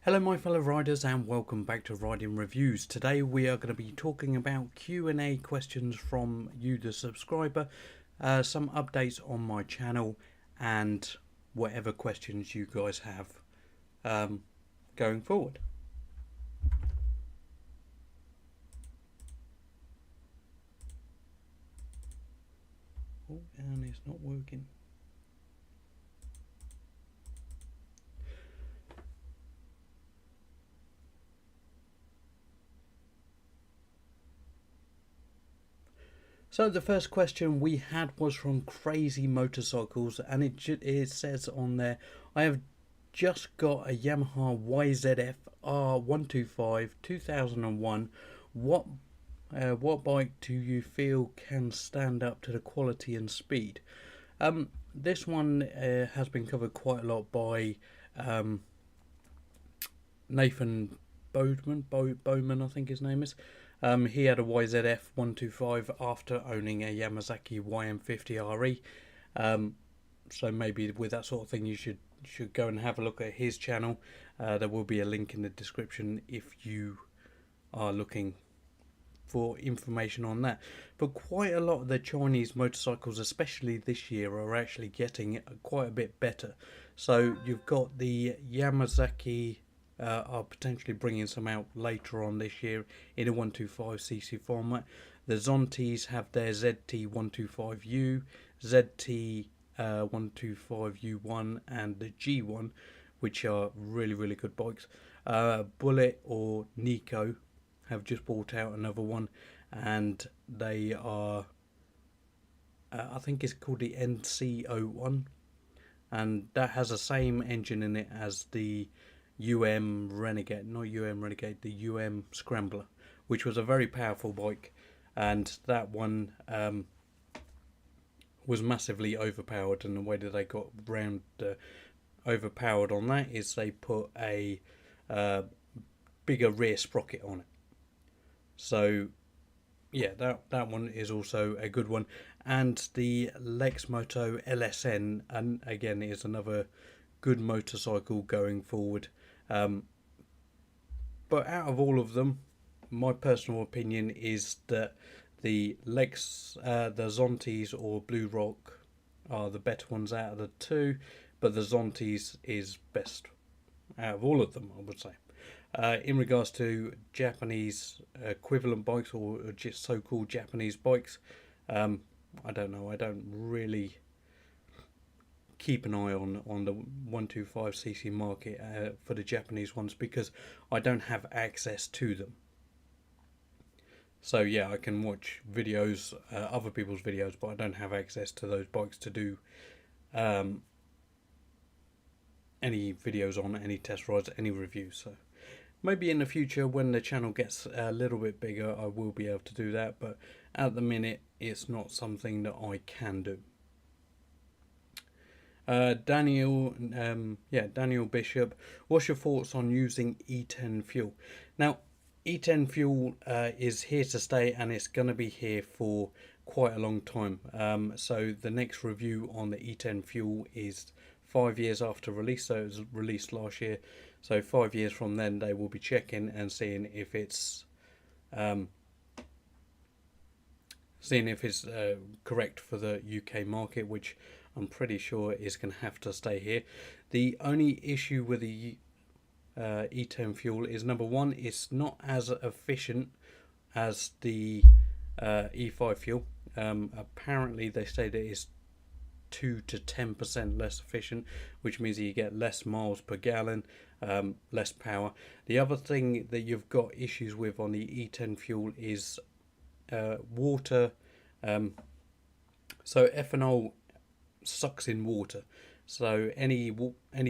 Hello my fellow riders and welcome back to Riding Reviews. Today we are going to be talking about Q&A questions from you the subscriber, some updates on my channel and whatever questions you guys have going forward. Oh, and it's not working. So the first question we had was from Crazy Motorcycles, and it says on there, I have just got a Yamaha YZF R125 2001. What bike do you feel can stand up to the quality and speed? This one has been covered quite a lot by Nathan Bowman, I think his name is. He had a YZF 125 after owning a Yamazaki YM50RE. So maybe with that sort of thing, you should go and have a look at his channel. There will be a link in the description if you are looking for information on that. But quite a lot of the Chinese motorcycles, especially this year, are actually getting quite a bit better. So you've got the Yamazaki are potentially bringing some out later on this year in a 125cc format. The Zontes have their ZT125U, ZT 125U1 and the G1, which are really good bikes. Bullet or Nico have just brought out another one, and they are I think it's called the NC01, and that has the same engine in it as the UM Renegade, not UM Renegade, the UM Scrambler, which was a very powerful bike, and that one was massively overpowered. And the way that they got round overpowered on that is they put a bigger rear sprocket on it. So yeah, that one is also a good one. And the Lexmoto LSN, and again, is another good motorcycle going forward. But out of all of them, my personal opinion is that the the Zontes or Blue Rock are the better ones out of the two, but the Zontes is best out of all of them, I would say. In regards to Japanese equivalent bikes, or just so-called Japanese bikes, I don't know. I don't really keep an eye on the 125cc market for the Japanese ones, because I don't have access to them. So yeah, I can watch videos, other people's videos, but I don't have access to those bikes to do any videos on, any test rides, any reviews. So maybe in the future, when the channel gets a little bit bigger, I will be able to do that, but at the minute it's not something that I can do. Daniel Bishop, what's your thoughts on using E10 Fuel? Now, E10 Fuel is here to stay, and it's going to be here for quite a long time. So the next review on the E10 Fuel is 5 years after release, so it was released last year. So 5 years from then, they will be checking and seeing if it's correct for the UK market, which I'm pretty sure is going to have to stay here. The only issue with the E10 Fuel is, number one, it's not as efficient as the E5 fuel. Apparently they say that it's 2 to 10% less efficient, which means that you get less miles per gallon, less power. The other thing that you've got issues with on the E10 Fuel is water. So ethanol sucks in water, so any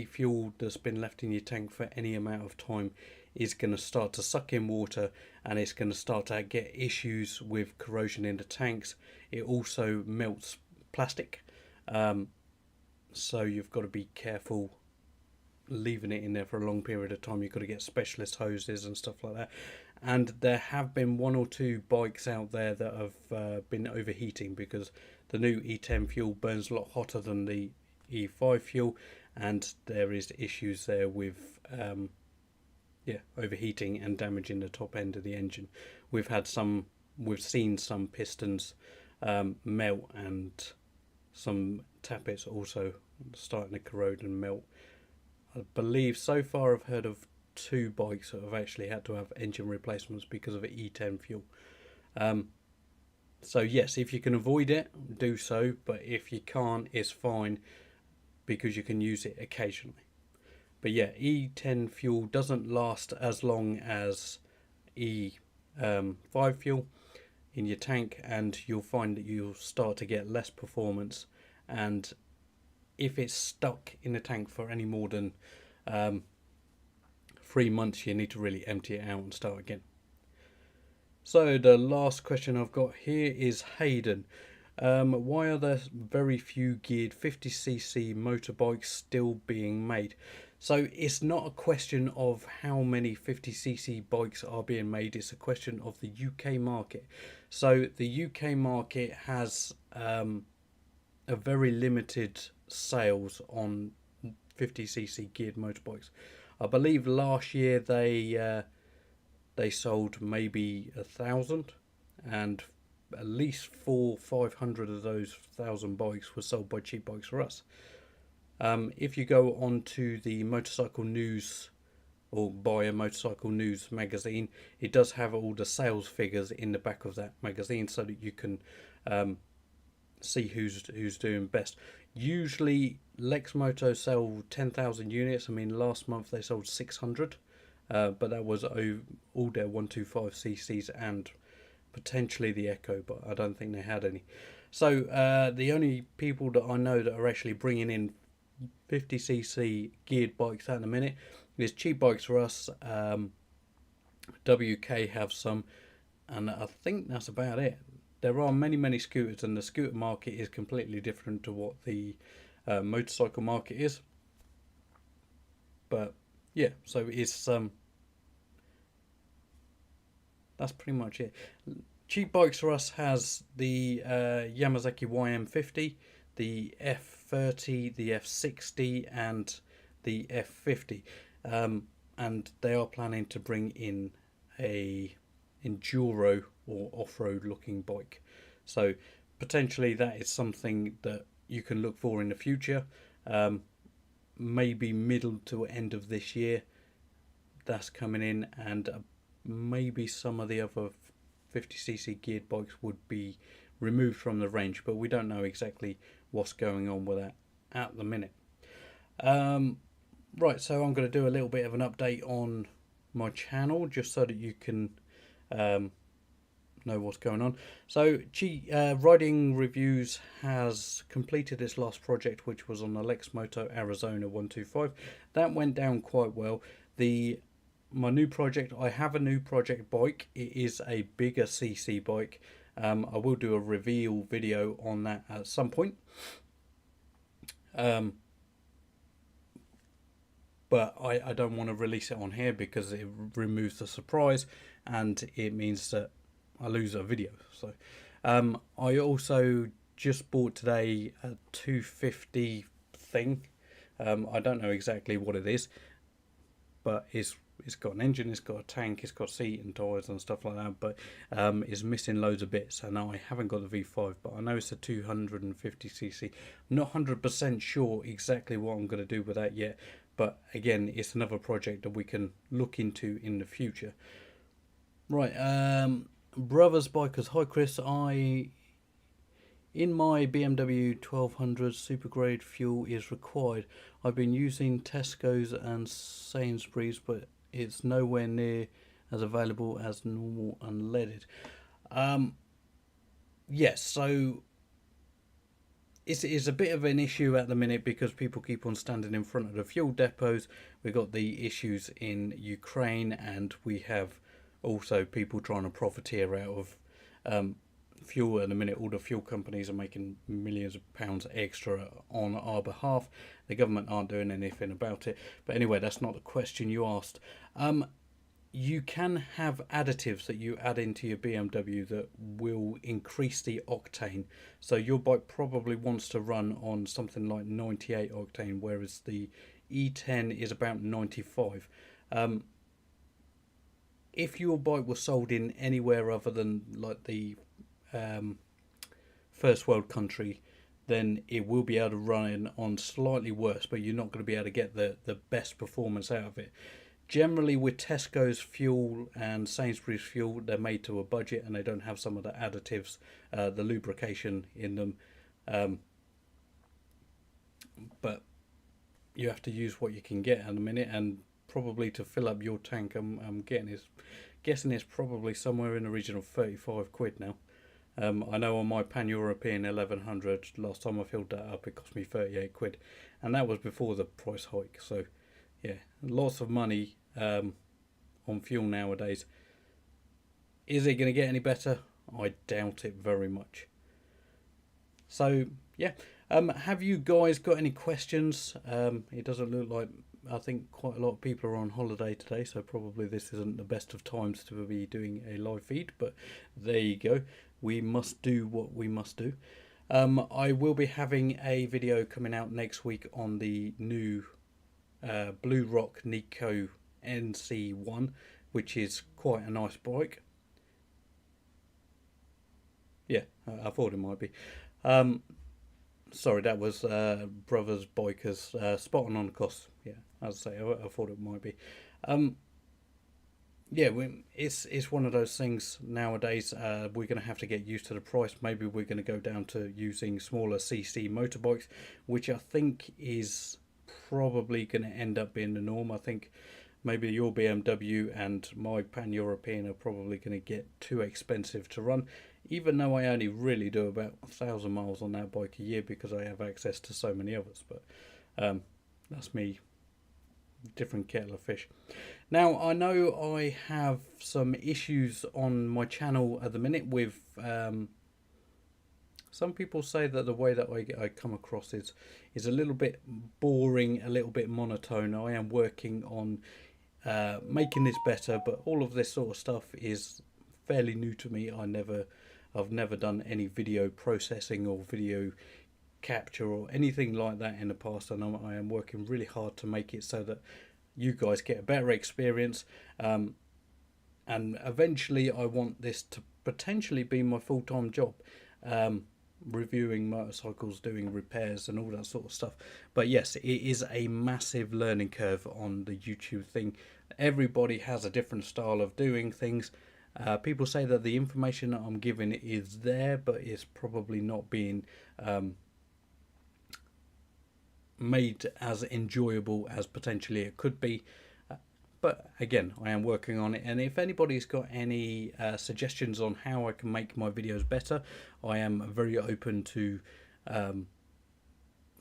fuel that's been left in your tank for any amount of time is going to start to suck in water, and it's going to start to get issues with corrosion in the tanks. It also melts plastic, so you've got to be careful leaving it in there for a long period of time. You've got to get specialist hoses and stuff like that. And there have been one or two bikes out there that have been overheating, because the new E10 fuel burns a lot hotter than the E5 fuel, and there is issues there with overheating and damaging the top end of the engine. We've seen some pistons melt, and some tappets also starting to corrode and melt. I believe so far I've heard of 2 bikes that have actually had to have engine replacements because of E10 fuel. So yes, if you can avoid it, do so, but if you can't, it's fine, because you can use it occasionally. But yeah, E10 fuel doesn't last as long as E5 fuel in your tank, and you'll find that you'll start to get less performance, and if it's stuck in the tank for any more than 3 months, you need to really empty it out and start again. So the last question I've got here is Hayden. Why are there very few geared 50cc motorbikes still being made? So it's not a question of how many 50cc bikes are being made, it's a question of the UK market. So the UK market has a very limited sales on 50cc geared motorbikes. I believe last year they sold maybe 1,000, and at least 400-500 of those 1,000 bikes were sold by Cheap Bikes for Us. If you go on to the Motorcycle News, or buy a Motorcycle News magazine, it does have all the sales figures in the back of that magazine, so that you can see who's doing best. Usually Lexmoto sell 10,000 units. I mean, last month they sold 600, but that was all their 125cc's and potentially the Echo, but I don't think they had any. So the only people that I know that are actually bringing in 50cc geared bikes at the minute is Cheap Bikes for Us. WK have some, and I think that's about it. There are many scooters, and the scooter market is completely different to what the motorcycle market is. But yeah, so it's that's pretty much it. Cheap Bikes for Us has the Yamazaki YM50, the F30, the F60, and the F50, and they are planning to bring in a enduro or off-road looking bike. So potentially that is something that you can look for in the future. Maybe middle to end of this year, that's coming in, and maybe some of the other 50cc geared bikes would be removed from the range, but we don't know exactly what's going on with that at the minute. Right, so I'm going to do a little bit of an update on my channel, just so that you can know what's going on. So Ridingreviews has completed its last project, which was on the Lexmoto Arizona 125. That went down quite well. My new project, I have a new project bike. It is a bigger CC bike. I will do a reveal video on that at some point. But I don't want to release it on here because it removes the surprise, and it means that I lose a video. So I also just bought today a 250 thing. I don't know exactly what it is, but it's got an engine, it's got a tank, it's got seat and tyres and stuff like that, but it's missing loads of bits. And I haven't got the V5, but I know it's a 250cc. I'm not 100% sure exactly what I'm going to do with that yet, but again, it's another project that we can look into in the future. Right, Brothers Bikers. Hi Chris, in my BMW 1200 supergrade fuel is required. I've been using Tesco's and Sainsbury's, but it's nowhere near as available as normal unleaded. Yes, so it's a bit of an issue at the minute because people keep on standing in front of the fuel depots. We've got the issues in Ukraine, and we have also people trying to profiteer out of fuel at the minute. All the fuel companies are making millions of pounds extra on our behalf. The government aren't doing anything about it. But anyway, that's not the question you asked. You can have additives that you add into your BMW that will increase the octane. So your bike probably wants to run on something like 98 octane, whereas the E10 is about 95. if your bike was sold in anywhere other than like the first world country, then it will be able to run on slightly worse, but you're not going to be able to get the best performance out of it. Generally, with Tesco's fuel and Sainsbury's fuel, they're made to a budget and they don't have some of the additives, the lubrication in them. But you have to use what you can get at the minute, and probably to fill up your tank, I'm guessing it's probably somewhere in the region of 35 quid now. I know on my Pan-European 1100, last time I filled that up, it cost me 38 quid, and that was before the price hike. So yeah, lots of money on fuel nowadays. Is it going to get any better? I doubt it very much. So yeah, have you guys got any questions? It doesn't look like, I think quite a lot of people are on holiday today, so probably this isn't the best of times to be doing a live feed, but there you go. We must do what we must do. I will be having a video coming out next week on the new Blue Rock Nico NC1, which is quite a nice bike. Yeah, I thought it might be. Sorry, that was Brothers Bikers, spot on the cost. Yeah, as I say, I thought it might be. Yeah, it's one of those things nowadays. We're going to have to get used to the price. Maybe we're going to go down to using smaller CC motorbikes, which I think is probably going to end up being the norm. I think maybe your BMW and my Pan-European are probably going to get too expensive to run, even though I only really do about 1,000 miles on that bike a year because I have access to so many others. But that's me. Different kettle of fish. Now, I know I have some issues on my channel at the minute with some people say that the way that I come across is a little bit boring, a little bit monotone. I am working on making this better, but all of this sort of stuff is fairly new to me. I've never done any video processing or video capture or anything like that in the past, and I am working really hard to make it so that you guys get a better experience, and eventually I want this to potentially be my full-time job, reviewing motorcycles, doing repairs and all that sort of stuff. But yes, it is a massive learning curve on the YouTube thing. Everybody has a different style of doing things. People say that the information that I'm giving is there, but it's probably not being made as enjoyable as potentially it could be. But again, I am working on it, and if anybody's got any suggestions on how I can make my videos better, I am very open to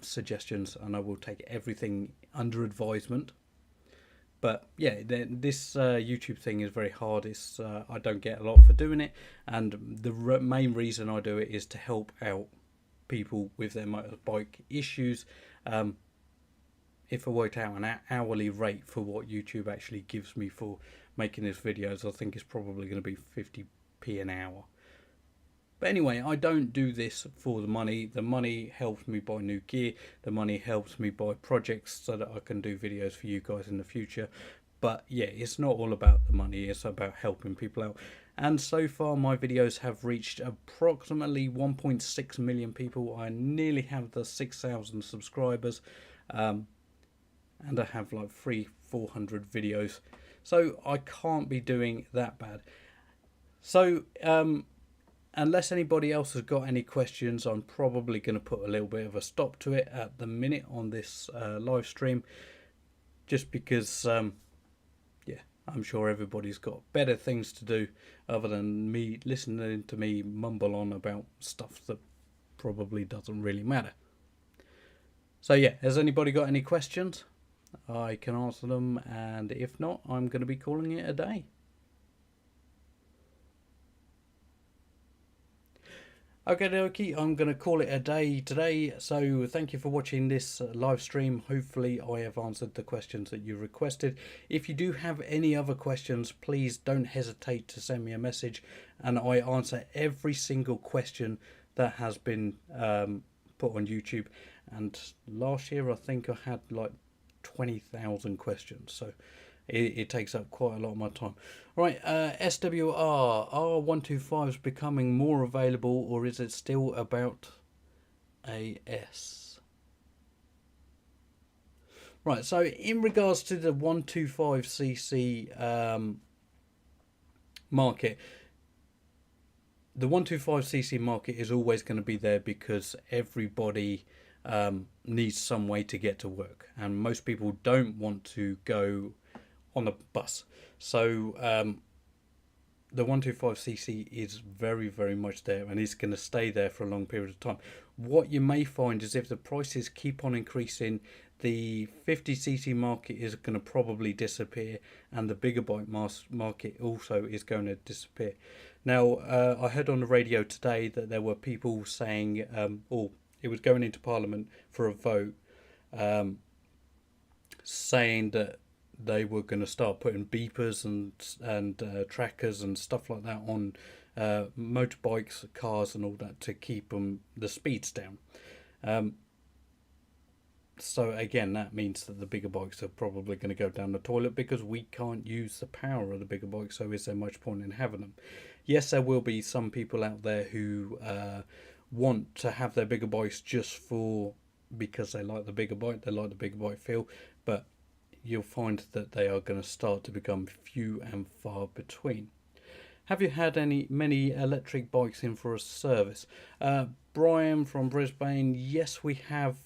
suggestions, and I will take everything under advisement. But yeah, this YouTube thing is very hard. It's I don't get a lot for doing it, and the main reason I do it is to help out people with their motorbike issues. If I worked out an hourly rate for what YouTube actually gives me for making these videos, I think it's probably going to be 50p an hour. But anyway, I don't do this for the money. The money helps me buy new gear. The money helps me buy projects so that I can do videos for you guys in the future. But yeah, it's not all about the money. It's about helping people out. And so far, my videos have reached approximately 1.6 million people. I nearly have the 6,000 subscribers. And I have like 300-400 videos. So I can't be doing that bad. So, unless anybody else has got any questions, I'm probably going to put a little bit of a stop to it at the minute on this live stream, just because yeah, I'm sure everybody's got better things to do other than me listening to me mumble on about stuff that probably doesn't really matter. So yeah, has anybody got any questions? I can answer them, and if not, I'm going to be calling it a day. Okay, dokie, I'm going to call it a day today. So thank you for watching this live stream. Hopefully I have answered the questions that you requested. If you do have any other questions, please don't hesitate to send me a message, and I answer every single question that has been put on YouTube. And last year I think I had like 20,000 questions. So it takes up quite a lot of my time. Right, SWR, are 125s becoming more available, or is it still about AS? Right, so in regards to the 125cc market, the 125cc market is always going to be there because everybody needs some way to get to work, and most people don't want to go on a bus. So the 125cc is very, very much there, and it's going to stay there for a long period of time. What you may find is if the prices keep on increasing, the 50cc market is going to probably disappear, and the bigger bike market also is going to disappear. Now, I heard on the radio today that there were people saying, or it was going into Parliament for a vote, saying that they were going to start putting beepers and trackers and stuff like that on motorbikes, cars, and all that to keep the speeds down. So again, that means that the bigger bikes are probably going to go down the toilet because we can't use the power of the bigger bikes. So is there much point in having them? Yes, there will be some people out there who want to have their bigger bikes just because they like the bigger bike, they like the bigger bike feel, but you'll find that they are going to start to become few and far between. Have you had many electric bikes in for a service? Brian from Brisbane, yes, we have,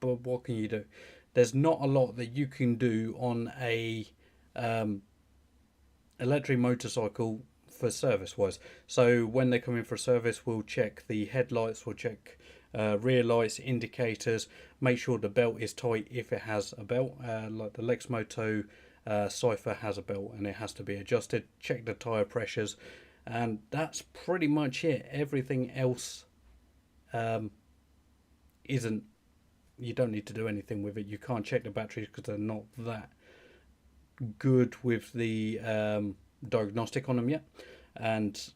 but what can you do? There's not a lot that you can do on a electric motorcycle for service wise. So when they come in for a service, we'll check the headlights, we'll check rear lights, indicators, make sure the belt is tight if it has a belt, like the Lexmoto Cypher has a belt and it has to be adjusted. Check the tyre pressures, and that's pretty much it. Everything else isn't, you don't need to do anything with it. You can't check the batteries because they're not that good with the diagnostic on them yet, and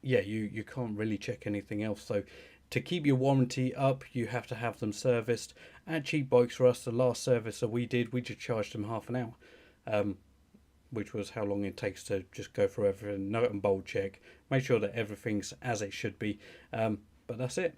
yeah, you can't really check anything else. So to keep your warranty up, you have to have them serviced. At Cheap Bikes for us, the last service that we did, we just charged them half an hour, which was how long it takes to just go through everything, nut and bolt check, make sure that everything's as it should be. But that's it.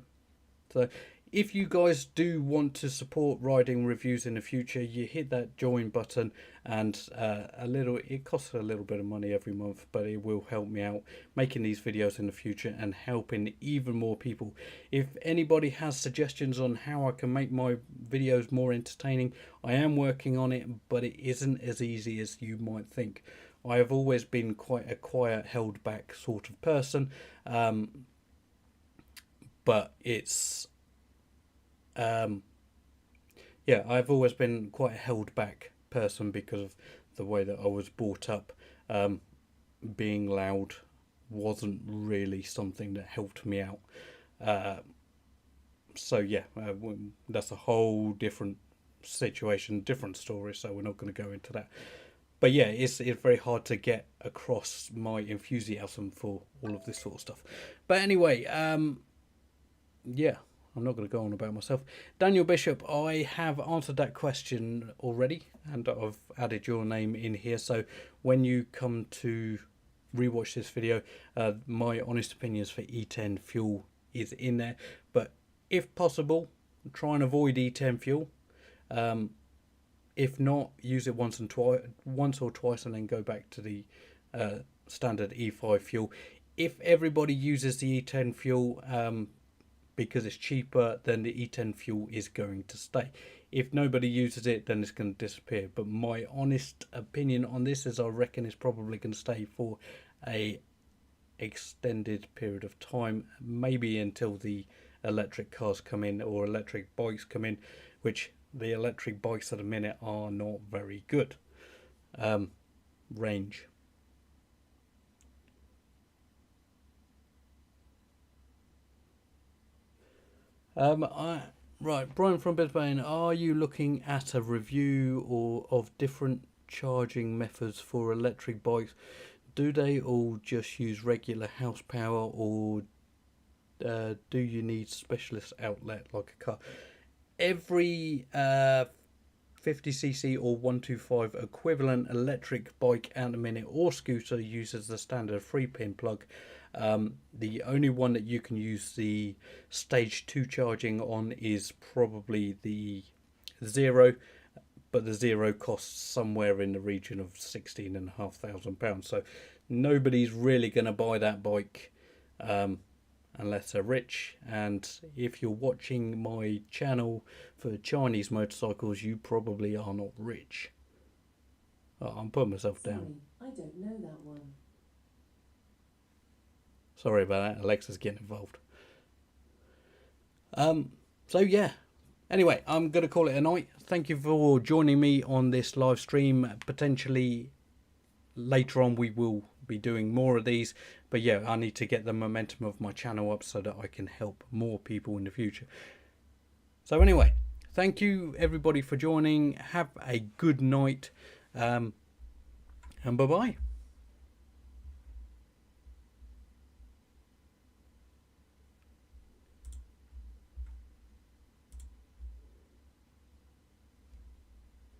So if you guys do want to support Riding Reviews in the future, you hit that join button, and it costs a little bit of money every month, but it will help me out making these videos in the future and helping even more people. If anybody has suggestions on how I can make my videos more entertaining, I am working on it, but it isn't as easy as you might think. I have always been quite a quiet, held back sort of person, but it's yeah, I've always been quite a held back person because of the way that I was brought up. Being loud wasn't really something that helped me out. So yeah, that's a whole different situation, different story, so we're not going to go into that. But yeah, it's very hard to get across my enthusiasm for all of this sort of stuff. But anyway, yeah, I'm not going to go on about myself. Daniel Bishop, I have answered that question already, and I've added your name in here. So when you come to rewatch this video, my honest opinions for E10 Fuel is in there. But if possible, try and avoid E10 Fuel. If not, use it once or twice, and then go back to the standard E5 fuel. If everybody uses the E10 fuel, because it's cheaper, then the E10 fuel is going to stay. If nobody uses it, then it's going to disappear. But my honest opinion on this is I reckon it's probably going to stay for a extended period of time, maybe until the electric cars come in or electric bikes come in, which the electric bikes at the minute are not very good. Range. Right, Brian from Brisbane, are you looking at a review of different charging methods for electric bikes? Do they all just use regular house power, or do you need specialist outlet like a car? Every 50cc or 125 equivalent electric bike at the minute or scooter uses the standard 3-pin plug. The only one that you can use the stage 2 charging on is probably the Zero, but the Zero costs somewhere in the region of £16,500. So nobody's really going to buy that bike unless they're rich. And if you're watching my channel for Chinese motorcycles, you probably are not rich. Oh, I'm putting myself down. I don't know that one. Sorry about that, Alexa's getting involved. So yeah, anyway, I'm going to call it a night. Thank you for joining me on this live stream. Potentially later on we will be doing more of these, but yeah, I need to get the momentum of my channel up so that I can help more people in the future. So anyway, thank you everybody for joining. Have a good night, and bye bye.